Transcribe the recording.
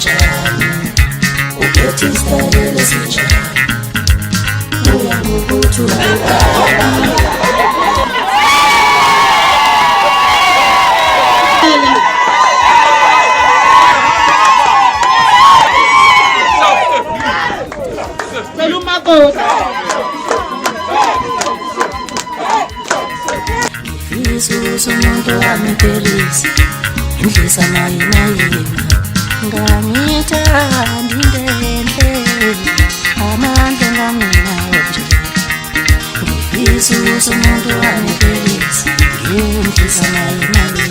kanjani ukethi isitayela esinjani uya ngokuthi ngifisa umuntu wamempelisa indlisa naye ngangithanda indenhle amandla ngaminawo nje ngifisa umuntu wamempelisa indlisa naye